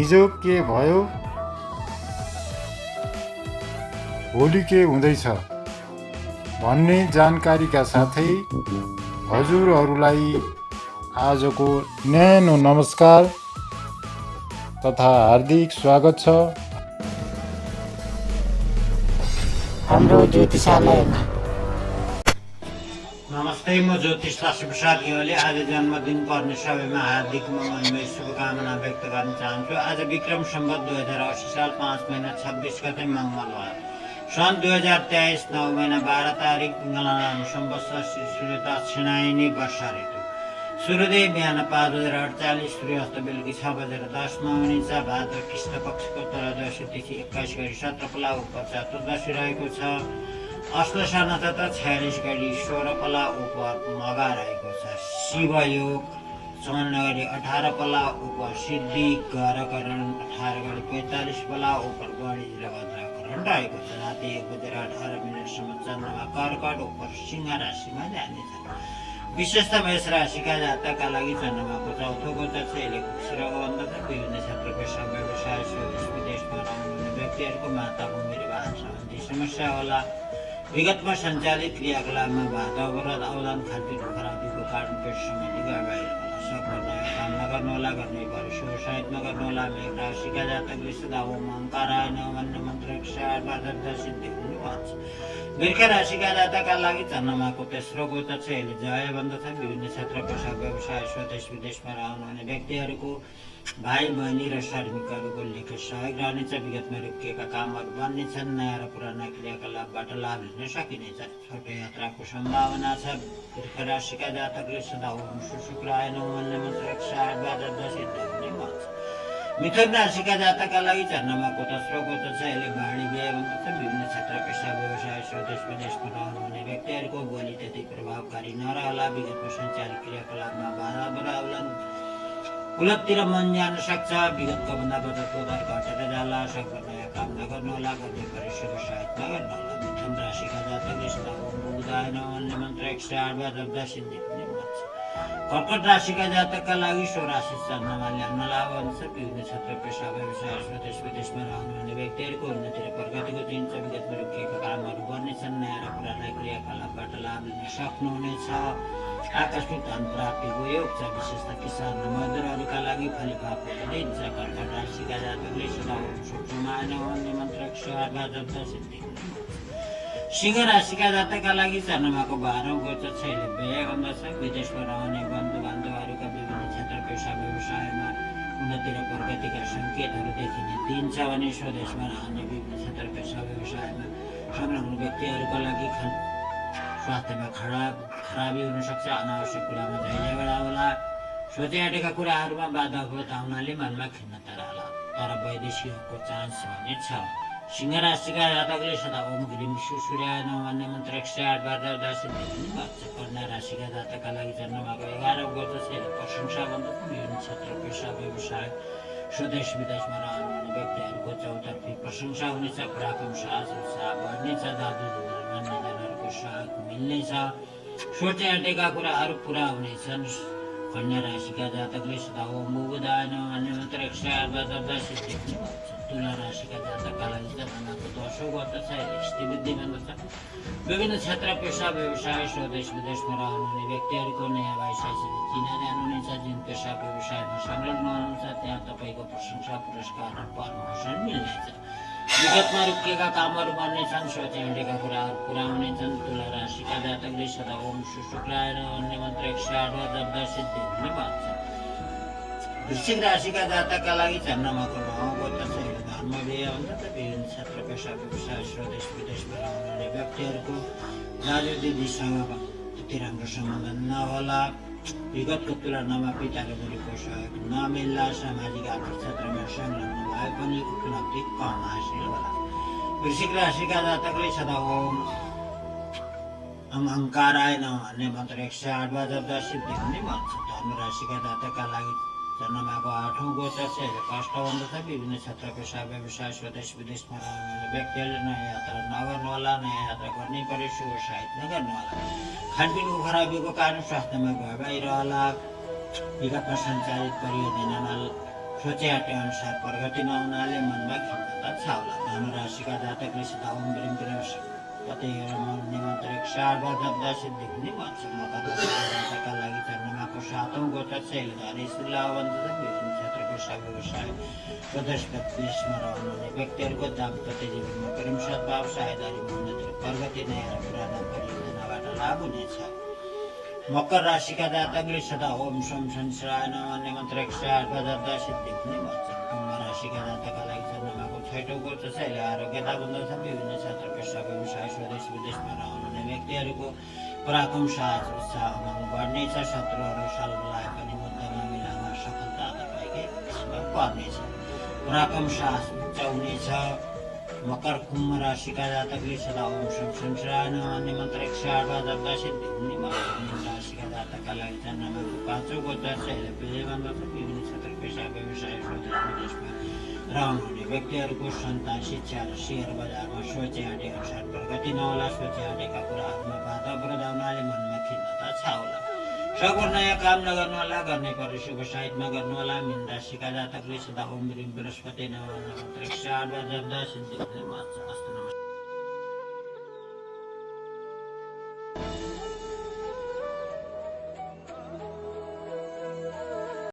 हिजो के भयो, भोलि के हुँदैछ भन्ने जानकारीका साथै हजुरहरूलाई आजको न्यानो नमस्कार तथा हार्दिक स्वागत छ हाम्रो ज्योतिषालयमा। नमस्ते, म ज्योतिष प्रसाद योले आज जन्मदिन पर्ने सबैमा हार्दिक मङ्गलमय शुभकामना व्यक्त गर्न चाहन्छु। आज विक्रम सम्वत 2080 साल 5 महिना 26 गते मङ्गलबार, सन् 2023 9 महिना 12 तारिक पिङ्गला सम्वत्सर श्री सूर्य दक्षिणायनी वर्षा ऋतु। सूर्योदय बिहान 5:48, सूर्यास्त बेलुकी 6:10 हुनेछ। भाद्र कृष्ण पक्षको त्रयोदशी तिथि 21 गरी 17 पला उप चतुर्दशी रहेको छ। अश्लेषा नक्षत्र 46 गरी 16 पला उप मघा रहेको छ। शिवयोग 54 गरी 18 पला उप सिद्धि, गरकरण 18 गरी 45 पला उप गणित र भद्राकरण रहेको छ। राति 1:18 चन्द्रमा कर्कट उप सिंह राशिमा जानेछ। विशेषतः मेष राशिका जातकका लागि चन्द्रमाको चौथो गोचर छ। यसले खुसी र बन्दछ। विभिन्न क्षेत्र पेसा व्यवसाय स्वदेश विदेशमा रहनुहुने व्यक्तिहरूको माताभूमि र वाहन सम्बन्धी समस्या होला। विगतमा सञ्चालित क्रियाकलापमा बाधा अवरोध आउलान्। खाद्य खराबीको कारण पेट सम्बन्धी गडबडी होला। सफल नयाँ काम नगर्नुहोला, गर्ने परे शुभ साहित नगर्नुहोला। मेष राशिका जातकले सदा ओम ओङ्काराय नमः भन्ने मन्त्र 108 सिद्धि हुने भन्छ। वृष राशिका जातकका लागि चन्द्रमाको तेस्रो गोचर छ। यसले जय बन्दछ। विभिन्न क्षेत्र पेसा व्यवसाय स्वदेश विदेशमा रहनुहुने व्यक्तिहरूको भाइ बहिनी र श्रमिकहरूको लेखा सहयोग रहनेछ। विगतमा रोकिएका कामहरू बन्नेछन्। नयाँ र पुराना क्रियाकलापबाट लाभ लिन सकिनेछ। छोटो यात्राको सम्भावना छ। वृष राशिका जातकले सदा ओम शुक्राय नमः भन्ने मन्त्र 108 सिद्धि हुने भन्छ। मिथुन राशिका जातकका लागि चन्द्रमाको तेस्रो गोचर छ। यसले वाणी व्यय बन्दछ। विभिन्न क्षेत्र पेसा व्यवसाय स्वदेश विदेशमा रहनुहुने व्यक्तिहरूको बोली त्यति प्रभावकारी नरहला। विगतमा सञ्चालित क्रियाकलापमा बाधा आउलान्। कुलतिर मन जान सक्छ। विगतको भन्दा बचतको दर घटेर जाला। सक्दो नयाँ काम नगर्नुहोला, गर्ने परे शुभ साहित नगर्नुहोला। मिथुन राशिका जातकले सदा ओम बुधाय नमः भन्ने मन्त्र 108 सिद्धि हुने भन्छ। कर्कट राशिका जातकका लागि स्वराशि चन्द्रमाले अन्न लाभ हुन्छ। विभिन्न क्षेत्र पेसा व्यवसाय स्वदेश विदेशमा रहनुहुने व्यक्तिहरूको उन्नति र प्रगतिको दिन छ। विगतमा रोकिएका कामहरू बन्नेछन्। नयाँ र पुराना क्रियाकलापबाट लाभ लिन सक्नुहुनेछ। आकस्मिक धन प्राप्तिको योग छ। विशेषतः किसान र मजदुरहरूका लागि फलिफापको दिन छ। कर्कट राशिका जातकले सदा ओम शुक्राय नमः भन्ने मन्त्र 108 सिद्धि हुने भन्छ। सिंह राशिका जातकका लागि चन्द्रमाको 12औं गोचर छ। यसले व्यय बन्दछ। विदेशमा रहने बन्धु बान्धवहरूका विभिन्न क्षेत्र पेसा व्यवसायमा उन्नति र प्रगतिका सङ्केतहरू देखिने दिन छ भने स्वदेशमा रहने विभिन्न क्षेत्र पेसा व्यवसायमा संलग्न व्यक्तिहरूका लागि स्वास्थ्यमा खराबी हुन सक्छ। अनावश्यक कुरामा झैझगडा होला। सोचे आँटेका कुराहरूमा बाधा अवरोध आउनाले मनमा खिन्नता रहला। तर वैदेशिकको चान्स भने छ। सिंह राशिका जातकले सदा ओम ह्रीं सूर्याय नमः भन्ने मन्त्र 108 सिद्धि हुने भन्छ। कन्या राशिका जातकका लागि चन्द्रमाको 11औं गोचर छ। प्रशंसा बन्दछ। विभिन्न क्षेत्र पेसा व्यवसाय स्वदेश विदेशमा रहनुहुने व्यक्तिहरूको चौतर्फी प्रशंसा हुनेछ। पराक्रम साहस उत्साह बढ्नेछ। दाजु दिदीहरूको सहयोग मिल्नेछ। सोचे आँटेका कुराहरू पुरा हुनेछन्। कन्या राशिका जातकले सदा ओम बुधाय नमः भन्ने मन्त्र 108 सिद्धि हुने भन्छ। तुला राशिका जातकका लागि चन्द्रमाको 10औं गोचर छ। स्थिवृद्धि बन्दछ। विभिन्न क्षेत्र पेसा व्यवसाय स्वदेश विदेशमा रहनुहुने व्यक्तिहरूको नयाँ व्यवसायसँग चिनाजान हुनेछ। जुन पेसा व्यवसायमा संलग्न हुनुहुन्छ त्यहाँ तपाईँको प्रशंसा पुरस्कार र प्रमोसन मिल्नेछ। विगतमा रोकिएका कामहरू बन्नेछन्। सोचे आँटेका कुराहरू पुरा हुनेछन्। तुला राशिका जातकले सदा ओम शुक्राय नमः भन्ने मन्त्र 108 सिद्धि हुने भन्छ। वृश्चिक राशिका जातकका लागि चन्द्रमाको 9औं गोचर छ। धर्म व्यय हुन्छ। विभिन्न क्षेत्र पेसा व्यवसाय स्वदेश विदेशमा रहनुहुने व्यक्तिहरूको दाजु दिदीसँग त्यति राम्रो सम्बन्ध नहोला। विगतको तुलनामा पिता र गुरुको सहयोग नमिल्ला। सामाजिक आर्थिक क्षेत्रमा संलग्न भए पनि उपलब्धि कम हासिल होला। वृश्चिक राशिका जातकले सदा ओम ओङ्काराय नमः भन्ने मन्त्र 108 सिद्धि हुने भन्छ। धनु राशिका जातकका लागि चन्द्रमाको 8औं गोचर छ। कष्ट बन्दछ। विभिन्न क्षेत्र पेसा व्यवसाय स्वदेश विदेशमा रहनुहुने व्यक्तिहरूले नयाँ यात्रा नगर्नुहोला। नयाँ यात्रा गर्नै परे शुभ साहित नगर्नुहोला। खानपिनको खराबीको कारण स्वास्थ्यमा गडबडी रहला। विगतमा सञ्चालित परियोजनामा सोचे आटे अनुसार प्रगति नहुनाले मनमा खिन्नता छाउला। धनुराशिका जातकले सदा ओम ब्रीम ग्रह कतै निमन्त्रिक शारदा जब्दा सिद्धि हुने भन्छ। मकर राशिका लागि चन्द्रमाको 7औं गोचर शैलधारी श्रीलावन्त विभिन्न क्षेत्रको व्यवसाय बृहस्पति रहनुहुने व्यक्तिहरूको दाम्पत्य जीवनमा प्रेम सद्भाव साझेदारी उन्नति प्रगति नयाँ पुराना परियोजनाबाट लाभ हुनेछ। मकर राशिका जातकले सदा ओम सोम शनिश्चराय नमः निमन्त्र 108 सिद्धि हुने भन्छ। कुम्भ राशिका जातकका लागि चन्द्रमाको 6औं गोचर शैली आरोग्यता बन्दछ। विभिन्न क्षेत्र पेसा व्यवसाय स्वदेश विदेशमा रहनुहुने व्यक्तिहरूको पराक्रम साहस उत्साह बढ्नेछ। शत्रुहरू सल्लाह पनि मुद्दामा मिलाउन सफलता तपाईँकै पर्नेछ। पराक्रम साहस उच्च हुनेछ। मकर कुम्भ राशिका जातकले सदा ओम सोम शनिश्चराय नमः निमन्त्र 108 सिद्धि हुने भन्छ। राशिका जातकका लागि चन्द्रमाको 5औं गोचर शैली बन्दछ। विभिन्न क्षेत्र पेसा व्यवसाय स्वदेश विदेशमा रहनुहुने व्यक्तिहरूको सन्तान शिक्षा र सेयर बजारमा सोचे आँटे अनुसार प्रगति नहोला। सोचे आँटेका कुराहरूमा बाधा पुर्याउनाले मनमा खिन्नता छाउला। सबै नयाँ काम नगर्नुहोला। गर्ने पर्ने शुभ साहित नगर्नुहोला। मीन राशिका जातकले सदा ओम ब्रीम बृहस्पति नमः निमन्त्र 108 सिद्धि हुने भन्छ।